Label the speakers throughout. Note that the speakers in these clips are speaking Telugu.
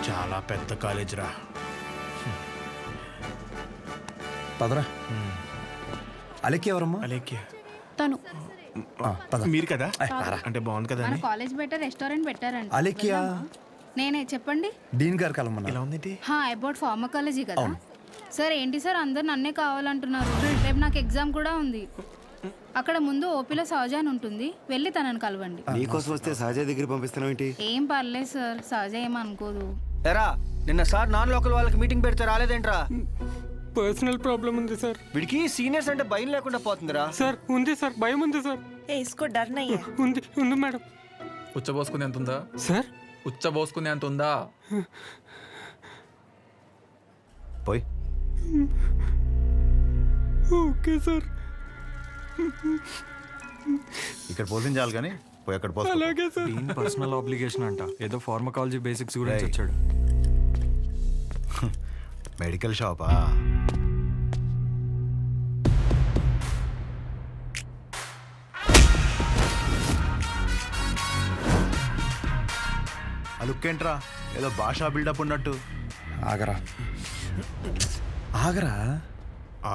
Speaker 1: చాలా పెద్ద కాలేజ్ రా.
Speaker 2: పదరా. అలెక్కి ఎవరమ్మా?
Speaker 1: అలేఖ్య
Speaker 3: తను
Speaker 1: మీరు కదా? అంటే బాగుంది కదా
Speaker 3: మన
Speaker 1: అని.
Speaker 3: కాలేజ్ బయట రెస్టారెంట్ పెట్టారంట.
Speaker 2: అలెక్కియా
Speaker 3: నేనే చెప్పండి.
Speaker 2: డీన్ గారు కలమన్నా.
Speaker 1: ఇలా ఉందేంటి?
Speaker 3: అబౌట్ ఫార్మకాలజీ కదా సార్. ఏంటి సార్ అందరు నన్నే కావాలంటున్నారు? రేపు నాకు ఎగ్జామ్ కూడా ఉంది. అక్కడ ముందు ఓపీలో సహజ అని ఉంటుంది, వెళ్ళి తనని కలవండి.
Speaker 4: నీకోసం వస్తే సహజ దగ్గర పంపిస్తున్నావు ఏంటి?
Speaker 3: ఏం పర్లేదు సార్, సహజ ఏమనుకోదు.
Speaker 5: ఎరా నిన్న సార్ నాన్ లోకల్ వాళ్ళకి మీటింగ్ పెడితే రాలేదేంట్రా?
Speaker 6: పర్సనల్ ప్రాబ్లం ఉంది సార్.
Speaker 5: వీడికి సీనియర్స్ అంటే భయం లేకుండా పోతుందిరా.
Speaker 6: సార్ ఉంది సార్, భయం ఉంది సార్.
Speaker 7: इसको डर नहीं है।
Speaker 6: ఉంది మేడం.
Speaker 8: ఉచ్చబోసుకునే అంత ఉందా
Speaker 6: సార్?
Speaker 8: ఉచ్చబోసుకునే అంత ఉందా?
Speaker 2: పోయి.
Speaker 6: Okay sir.
Speaker 2: ఇక్కడ పోషించాలి కానీ పోయి అక్కడ పోయి.
Speaker 6: అలాగే సార్.
Speaker 9: డీన్ పర్సనల్ ఆబ్లిగేషన్ అంట, ఏదో ఫార్మకాలజీ బేసిక్స్ గురించి వచ్చాడు.
Speaker 2: మెడికల్ షాపా? ఆ లుక్ ఏంట్రా, ఏదో భాషా బిల్డప్ ఉన్నట్టు. ఆగరా ఆగరా.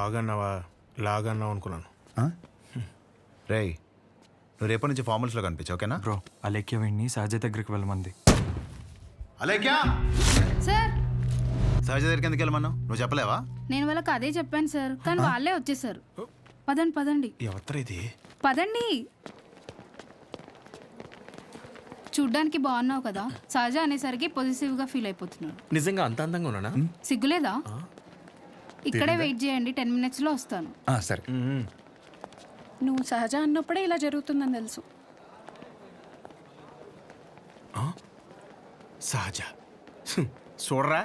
Speaker 1: ఆగన్నావా లాగన్నావు అనుకున్నాను.
Speaker 2: రేయ్, నువ్వు రేపటి నుంచి ఫార్మల్స్లో కనిపించు, ఓకేనా?
Speaker 9: బ్రో అలేఖ్య వీడిని సహజ దగ్గరికి వెళ్ళమంది.
Speaker 2: అలేఖ్యా,
Speaker 3: సార్
Speaker 2: సహజ దగ్గరికి ఎందుకు వెళ్ళమన్నావు? నువ్వు చెప్పలేవా?
Speaker 3: నేను వాళ్ళకి అదే చెప్పాను సార్, కానీ వాళ్ళే వచ్చేసారు. పదండి పదండి
Speaker 1: ఎవరు ఇది?
Speaker 3: పదండి. చూడ్డానికి బాగున్నావు కదా, సహజ అనేసరికి పొజిటివ్ గా ఫీల్ అయిపోతున్నాడు.
Speaker 1: నిజంగా అంత అందంగా ఉన్నానా?
Speaker 3: సిగ్గులేదా? ఇక్కడే వెయిట్ చేయండి, 10 minutes లో వస్తాను.
Speaker 2: సరే.
Speaker 7: నువ్వు సహజ అన్నప్పుడే ఇలా జరుగుతుందని తెలుసు.
Speaker 1: సహజ చూడరా,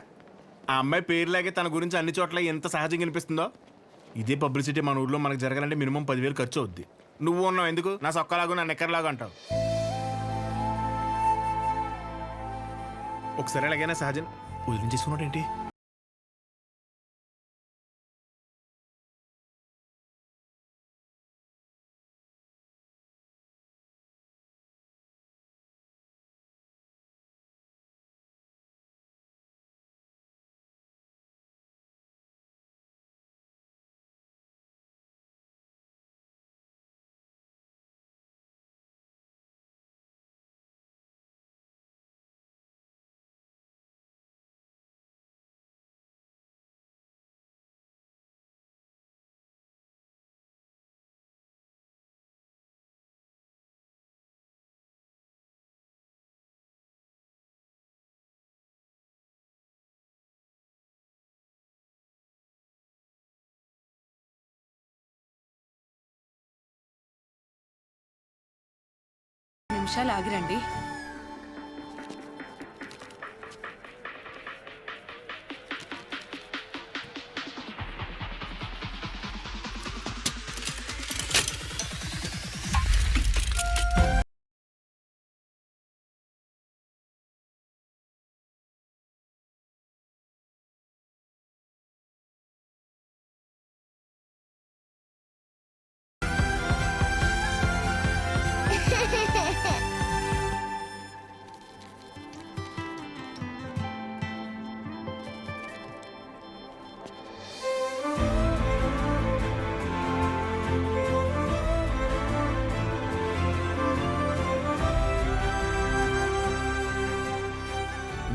Speaker 1: ఆ అమ్మాయి పేరులాగే తన గురించి అన్ని చోట్ల ఎంత సహజంగా అనిపిస్తుందో. ఇదే పబ్లిసిటీ మన ఊర్లో మనకు జరగాలంటే మినిమం 10,000 ఖర్చు అవుద్ది. నువ్వు ఉన్నావు ఎందుకు? నా సొక్కలాగా నా నెక్కర్లాగా అంటావు. ఒకసారి ఎలాగైనా సహజన్ వదిలించేసుకున్నాడు ఏంటి?
Speaker 7: నిమిషాలు ఆగిరండి.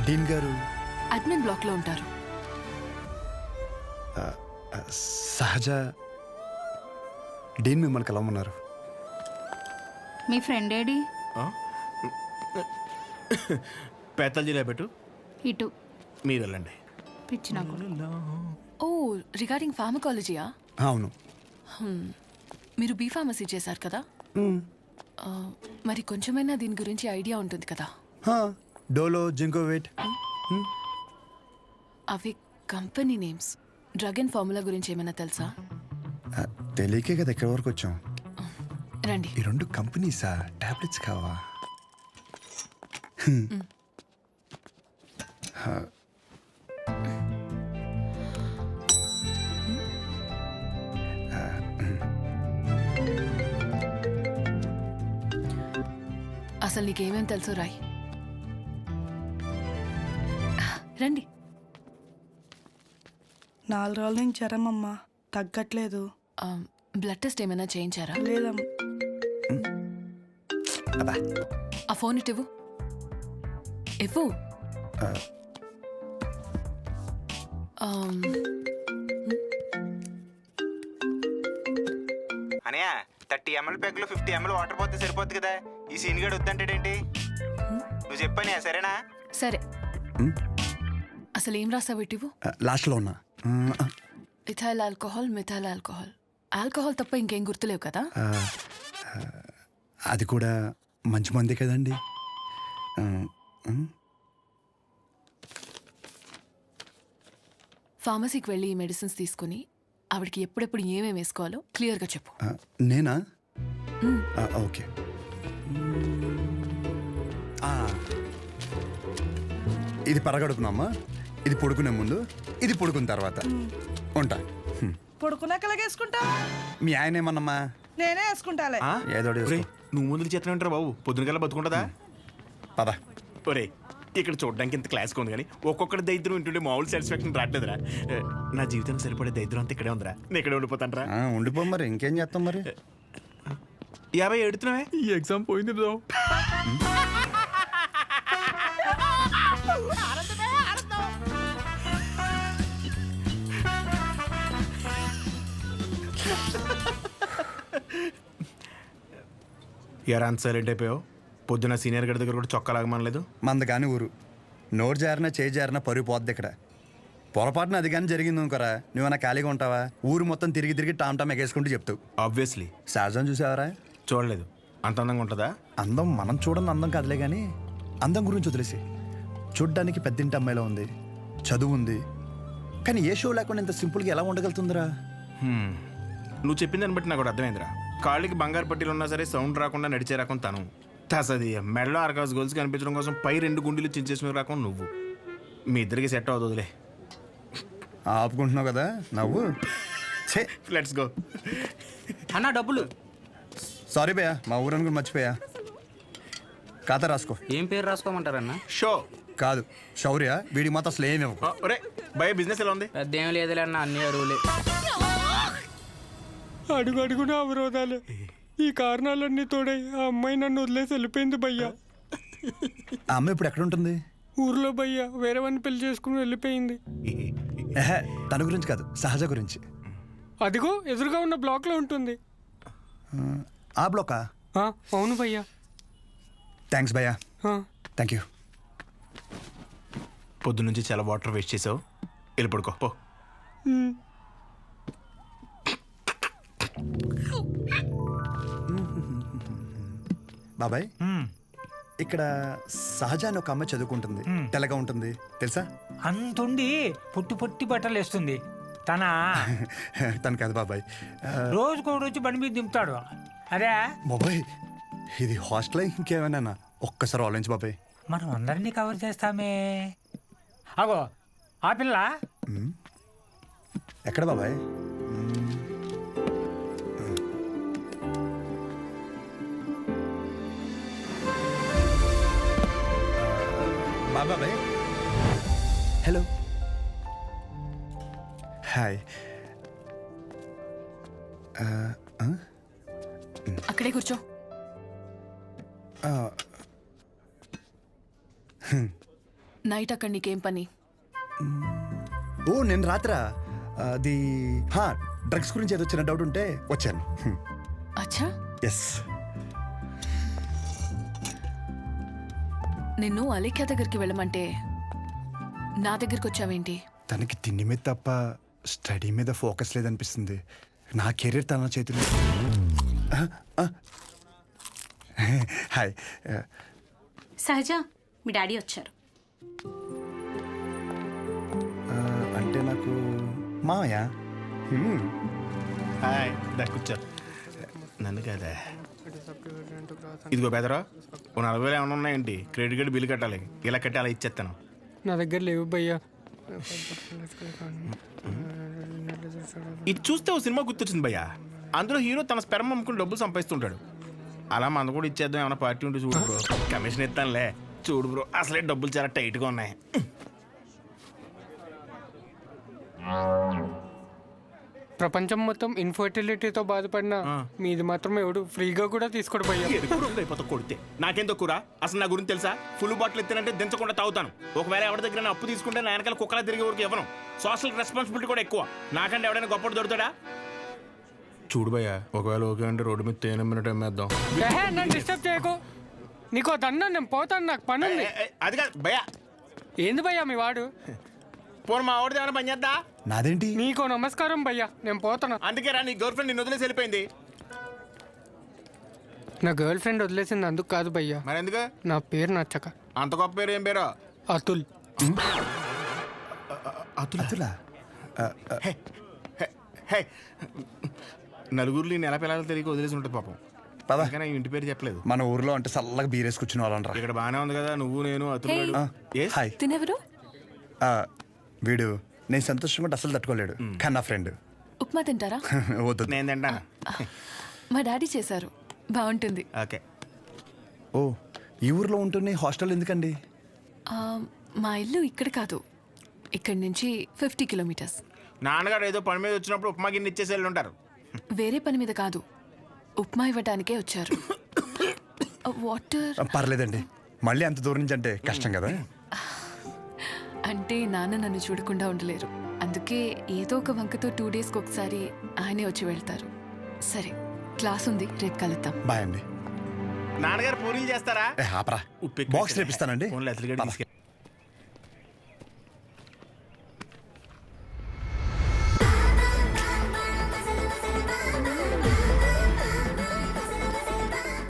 Speaker 2: డీన్ గారు
Speaker 7: అడ్మిన్ బ్లాక్ లో ఉంటారు.
Speaker 2: సహజ డీన్ మిమ్మల్ని కలవమన్నారు.
Speaker 3: మీ ఫ్రెండ్ ఏడి?
Speaker 1: పేతల్జీలో పెట్టు,
Speaker 3: ఇటు
Speaker 1: మీరు వెళ్ళండి.
Speaker 3: పిచ్చి నాకు.
Speaker 7: ఓ రిగార్డింగ్ ఫార్మకాలజీయా?
Speaker 2: అవును.
Speaker 7: మీరు బీ ఫార్మసీ చేశారు కదా, మరి కొంచెమైనా దీని గురించి ఐడియా ఉంటుంది కదా.
Speaker 2: డోలో, జింకోవేట్.
Speaker 7: అవి company names. Drug and formula గురించి ఏమైనా తెలుసా?
Speaker 2: తెలియకే కదా ఎక్కడి వరకు వచ్చాం.
Speaker 7: రండి.
Speaker 2: ఈ 2 కంపెనీసా? టాబ్లెట్స్ కావా?
Speaker 7: అసలు నీకేమేం తెలుసు రాయ్. రండి.
Speaker 10: 4 రోజుల నుంచి జ్వరం అమ్మా, తగ్గట్లేదు.
Speaker 7: బ్లడ్ టెస్ట్ ఏమైనా చేయించారా?
Speaker 10: లేదమ్మా.
Speaker 7: ఆ ఫోన్ ఇటు ఇవ్వు.
Speaker 1: అనయా 30 ml ప్యాక్లో 50 ml వాటర్ పోతే సరిపోద్ది కదా, ఈ సీన్ గడు వద్దంటాడేంటి? నువ్వు చెప్పానే సరేనా?
Speaker 7: సరే, అసలు ఏం రాసావు ఇటు?
Speaker 4: లాస్ట్లో ఉన్నా.
Speaker 7: Ethyl alcohol, methyl alcohol. Alcohol తప్ప ఇంకేం గుర్తులేవు కదా?
Speaker 4: అది కూడా మంచి మంది కదండి.
Speaker 7: ఫార్మసీకి వెళ్ళి ఈ మెడిసిన్స్ తీసుకుని ఆవిడకి ఎప్పుడెప్పుడు ఏమేమి వేసుకోవాలో క్లియర్గా చెప్పు.
Speaker 4: నేనా? ఓకే. ఇది పరగడుపునమ్మా, ఇది పడుకునే ముందు, ఇది పడుకున్న తర్వాత. ఉంటా.
Speaker 10: పడుకున్నాక వేసుకుంటా.
Speaker 4: మీ ఆయన ఏమన్నమ్మా?
Speaker 10: నేనే వేసుకుంటాలే.
Speaker 4: ఏదో ఒకటి
Speaker 1: ఒరేయ్,
Speaker 4: చేసుకో.
Speaker 1: నువ్వు ముందు చేతనే ఉంటారు బాబు, పొద్దునకల్లా బతుకుంటుందా?
Speaker 4: పద.
Speaker 1: ఒరే, ఇక్కడ చూడడానికి ఇంత క్లాస్గా ఉంది కానీ ఒక్కొక్కటి దరిద్రం వింటుంటే మామూలు సాటిస్ఫాక్షన్ రావట్లేదురా. నా జీవితానికి సరిపడే దరిద్రం అంతా ఇక్కడే ఉందిరా. నేను ఇక్కడే ఉండిపోతానరా.
Speaker 4: ఉండిపో మరి, ఇంకేం చేస్తాం మరి.
Speaker 1: 50 ఎడుతున్నావే?
Speaker 8: ఈ ఎగ్జామ్ పోయింది బ్రో.
Speaker 1: ఎరా అంత సైలెంట్ అయిపోయావు? పొద్దున సీనియర్ గడి దగ్గర కూడా చొక్కా లాగమనలేదు?
Speaker 4: మంద కానీ ఊరు నోరు జారినా చేయి జారినా పరుగు పోద్ది ఇక్కడ. పొరపాటున అది కానీ జరిగింది అనుకోరా, నువ్వన్నా ఖాళీగా ఉంటావా? ఊరు మొత్తం తిరిగి తిరిగి టామ్ టామ్ ఎగేసుకుంటూ చెప్తావు.
Speaker 1: ఆబ్వియస్లీ.
Speaker 4: సహజం చూసావరా?
Speaker 1: చూడలేదు. అంత అందంగా ఉంటుందా?
Speaker 4: అందం మనం చూడని అందం కాదులే కానీ, అందం గురించి వదిలేసి, చూడ్డానికి పెద్దింటి అమ్మాయిలో ఉంది, చదువు ఉంది, కానీ ఏ షో లేకుండా ఇంత సింపుల్గా ఎలా ఉండగలుగుతుందిరా?
Speaker 1: నువ్వు చెప్పిన దాన్ని బట్టి నాకు కూడా అర్థమైందిరా. కాళ్ళకి బంగారు పట్టీలు ఉన్నా సరే సౌండ్ రాకుండా నడిచే రకం తను. తసది మెడలో ఆర్కాస్ గోల్స్ కనిపించడం కోసం పై 2 గుండెలు చించేసిన రకం నువ్వు. మీ ఇద్దరికి సెట్ అవుతుందిలే.
Speaker 4: ఆపుకుంటున్నావు కదా నవ్వు.
Speaker 1: Let's go.
Speaker 5: అన్న డబ్బులు.
Speaker 4: సారీ భయ్యా, మా ఊరని కూడా మర్చిపోయా. ఖాతా రాసుకో.
Speaker 5: ఏం పేరు రాసుకోమంటారన్న?
Speaker 1: షో
Speaker 4: కాదు శౌర్య, వీడి మాత్రం అసలు ఏమి ఇవ్వకు.
Speaker 1: ఒరే భయ, బిజినెస్ ఎలా ఉంది?
Speaker 5: పెద్ద ఏం లేదులే అన్న, అన్ని అరువులే.
Speaker 6: అడుగు అడుగున అవరోధాలే. ఈ కారణాలన్నీ తోడై ఆ అమ్మాయి నన్ను వదిలేసి వెళ్ళిపోయింది భయ్యా.
Speaker 4: ఆ అమ్మాయి ఇప్పుడు ఎక్కడ ఉంటుంది?
Speaker 6: ఊర్లో భయ్యా వేరే వాడిని పెళ్లి చేసుకుని వెళ్ళిపోయింది.
Speaker 4: తన గురించి కాదు, సహజ గురించి.
Speaker 6: అదిగో ఎదురుగా ఉన్న బ్లాక్ లో ఉంటుంది.
Speaker 4: ఆ బ్లోకా?
Speaker 6: అవును భయ్యా.
Speaker 4: థ్యాంక్స్ భయ్యా. Thank you.
Speaker 1: పొద్దున్నుంచి చాలా వాటర్ వేస్ట్ చేసావు, వెళ్ళి పడుకో పో.
Speaker 4: బాబాయ్, ఇక్కడ సహజ అని ఒక అమ్మాయి చదువుకుంటుంది, తెల్లగా ఉంటుంది తెలుసా?
Speaker 11: అంతుండి పొట్టి పొట్టి బట్టలు వేస్తుంది.
Speaker 4: తను కాదు బాబాయ్.
Speaker 11: రోజుకో రోజు బండి మీద దింపుతాడు. అదే
Speaker 4: బాబాయ్, ఇది హాస్టల్ ఇంకేమైనా? ఒక్కసారి ఆలోచించు బాబాయ్.
Speaker 11: మనం అందరినీ కవర్ చేస్తామే. అగో ఆ పిల్ల.
Speaker 4: ఎక్కడ బాబాయ్? బాబాయ్ హలో. హాయ్.
Speaker 7: అక్కడే కూర్చో. నైట్ అక్కడ నీకేం పని?
Speaker 4: ఓ నేను రాత్రా అది డ్రగ్స్ గురించి ఏదో చిన్న డౌట్ ఉంటే వచ్చాను.
Speaker 7: అచ్చా.
Speaker 4: ఎస్.
Speaker 7: నిన్ను అలేఖ్య దగ్గరికి వెళ్ళమంటే నా దగ్గరికి వచ్చావేంటి?
Speaker 4: తనకి తిండి మీద తప్ప స్టడీ మీద ఫోకస్ లేదనిపిస్తుంది. నా కెరీర్ తన చేతిలో. హాయ్.
Speaker 3: సహజ, మీ డాడీ వచ్చారు.
Speaker 4: అంటే నాకు మామయ్య.
Speaker 1: హాయ్, కూర్చో. నన్ను కదా. ఇదిగో బెదరా, ఓ 40,000 ఏమైనా ఉన్నాయండి? క్రెడిట్ కార్డు బిల్లు కట్టాలి, ఇలా కట్టి అలా ఇచ్చేస్తాను.
Speaker 6: నా దగ్గర లేవు భయ్యా.
Speaker 1: ఇది చూస్తే ఓ సినిమా గుర్తొచ్చింది భయ్యా. అందులో హీరో తన స్పెర్మ్ అమ్ముకుని డబ్బులు సంపాదిస్తుంటాడు. అలా మన కూడా ఇచ్చేద్దాం, ఏమైనా పార్టీ ఉంటే చూడు బ్రో. కమిషన్ ఇస్తానులే. చూడు బ్రో, అసలే డబ్బులు చాలా టైట్గా ఉన్నాయి.
Speaker 6: ప్రపంచం మొత్తం ఇన్ఫర్టిలిటీతో బాధపడిన మీది మాత్రం ఎవడు ఫ్రీగా కూడా తీసుకోడు భయ్యా.
Speaker 1: అయిపోతా కొడితే నాకేం తక్కువ అసలు నా గురించి తెలుసా? ఫుల్ బాటిల్ ఎత్తినంటే దించకుండా తాగుతాను. ఒకవేళ ఎవరి దగ్గర నా అప్పు తీసుకుంటే నా వెనకాల కుక్కలా తిరిగే వరకు ఇవ్వను. సోషల్ రెస్పాన్సిబిలిటీ కూడా ఎక్కువ. నాకంటే ఎవడైనా గొప్పడు దొరుకుతాడా? చూడు భయ్యా, ఒకవేళ ఓకే అంటే రోడ్డు మీద తేనె మినిట్ అమ్మేద్దాం.
Speaker 6: ఏహే, నన్ను డిస్టర్బ్ చేయకు. నీకో దన్నా, నేను పోతాను, నాకు పని ఉంది.
Speaker 1: అది కాదు భయ్యా.
Speaker 6: ఏంది భయ్యా మీ వాడు?
Speaker 1: పోను మా ఆవిడ ఏమైనా పని చేద్దా?
Speaker 4: నాదేంటి?
Speaker 6: నీకో నమస్కారం భయ్యా, నేను పోతాను.
Speaker 1: అందుకే రా, నీ గర్ల్ ఫ్రెండ్ నిన్ను వదిలేసి వెళ్ళిపోయింది.
Speaker 6: నా గర్ల్ ఫ్రెండ్ వదిలేసింది అందుకు కాదు భయ్యా,
Speaker 1: మరి ఎందుకు?
Speaker 6: నా పేరు నచ్చక.
Speaker 1: అంత గొప్ప పేరు ఏం పేరు?
Speaker 6: అతుల్.
Speaker 4: అతులా?
Speaker 1: హే, నలుగురిలో నెల పిల్లలు తెలియక వదిలేసి ఉంటుంది పాపం.
Speaker 4: పద.
Speaker 1: ఇంకా నా ఇంటి పేరు చెప్పలేదు.
Speaker 4: మన ఊర్లో అంటే చల్లగా బీరేసి కూర్చుని వాళ్ళనరా.
Speaker 1: ఇక్కడ బానే ఉంది కదా, నువ్వు నేను అతను.
Speaker 4: హాయ్.
Speaker 7: తినెవరు?
Speaker 4: వీడు నేను సంతోషంగా ఉంటే అసలు తట్టుకోలేడు, కానీ నా ఫ్రెండ్.
Speaker 7: ఉప్మా తింటారా?
Speaker 4: వద్దు.
Speaker 1: నేను తింటాను.
Speaker 7: మా డాడీ చేశారు, బాగుంటుంది.
Speaker 1: ఓకే.
Speaker 4: ఓ, ఈ ఊర్లో ఉంటున్న హాస్టల్ ఎందుకండి?
Speaker 7: ఆ, మా ఇల్లు ఇక్కడ కాదు, ఇక్కడి నుంచి 50 కిలోమీటర్స్.
Speaker 1: నాన్నగారు ఏదో పని మీద వచ్చినప్పుడు ఉప్మా గిన్నె ఇచ్చేసి వెళ్ళి ఉంటారు.
Speaker 7: వేరే పని మీద కాదు, ఉప్మా ఇవ్వడానికే వచ్చారు. వాటర్
Speaker 4: పర్లేదండి, మళ్ళీ అంత దూరం నుంచి అంటే కష్టం కదా.
Speaker 7: అంటే నాన్న నన్ను చూడకుండా ఉండలేరు, అందుకే ఏదో ఒక వంకతో 2 డేస్కి ఒకసారి ఆయనే వచ్చి వెళ్తారు. సరే, క్లాస్ ఉంది, రేపు కలుద్దాం.
Speaker 4: బాయ్ అండి.
Speaker 1: నాన్నగారు పూరీలు చేస్తారా?
Speaker 4: ఆపరా, బాక్స్ రేపిస్తానండి.
Speaker 1: ఫోన్లో అతలిగడ్డ తీసుకెళ్ళి.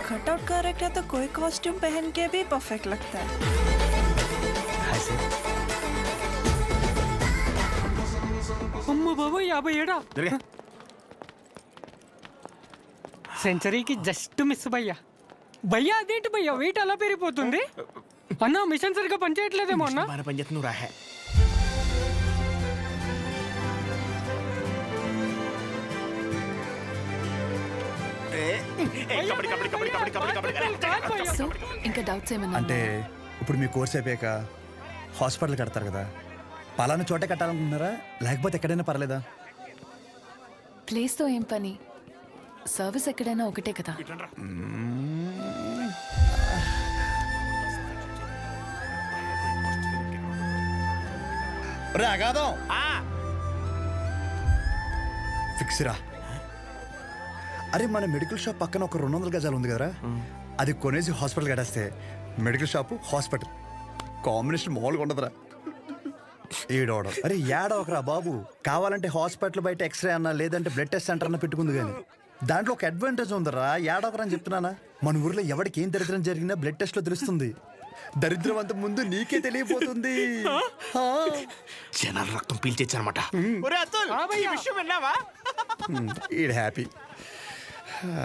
Speaker 10: कटआउट कैरेक्टर तो कोई कॉस्ट्यूम पहन के भी परफेक्ट लगता है.
Speaker 6: అమ్మ బాబు, 57.
Speaker 1: జరిగే.
Speaker 6: సెంచరీకి జస్ట్ మిస్ భయ్యా. భయ్యా అదేంటి భయ్యా, వెయిట్ అలా పెరిగిపోతుంది? అన్న మిషన్ సరిగ్గా పనిచేయట్లేదేమో అన్న.
Speaker 1: బాగా పని చేస్తుంది, నువ్వు రాహే.
Speaker 7: సో ఇంకా డౌట్స్ ఏమన్నా?
Speaker 4: అంటే ఇప్పుడు మీ కోర్స్ అయిపోయాక హాస్పిటల్ కడతారు కదా, పలానా చోటే కట్టాలనుకుంటున్నారా లేకపోతే ఎక్కడైనా పర్లేదా?
Speaker 7: ప్లేస్తో ఏం పని, సర్వీస్ ఎక్కడైనా ఒకటే కదా.
Speaker 4: అగాదం ఫిక్స్ రా. అరే, మన మెడికల్ షాప్ పక్కన ఒక 200 గజాలు ఉంది కదరా, అది కొనేసి హాస్పిటల్ కట్టేస్తే మెడికల్ షాప్ హాస్పిటల్ కాంబినేషన్ మామూలుగా ఉండదురా. ఏడవడం అరే ఏడవకరా బాబు, కావాలంటే హాస్పిటల్ బయట ఎక్స్రే అన్నా లేదంటే బ్లడ్ టెస్ట్ సెంటర్ అన్న పెట్టుకుంది, కానీ దాంట్లో ఒక అడ్వాంటేజ్ ఉందరా. ఏడవకరా అని చెప్తున్నానా. మన ఊర్లో ఎవరికి ఏం దరిద్రం జరిగినా బ్లడ్ టెస్ట్ లో తెలుస్తుంది. దరిద్రం అంత ముందు నీకే తెలియపోతుంది.
Speaker 1: జనాలు రక్తం పీల్చేచ్చనమాట.
Speaker 4: ఈడ్ హ్యాపీ.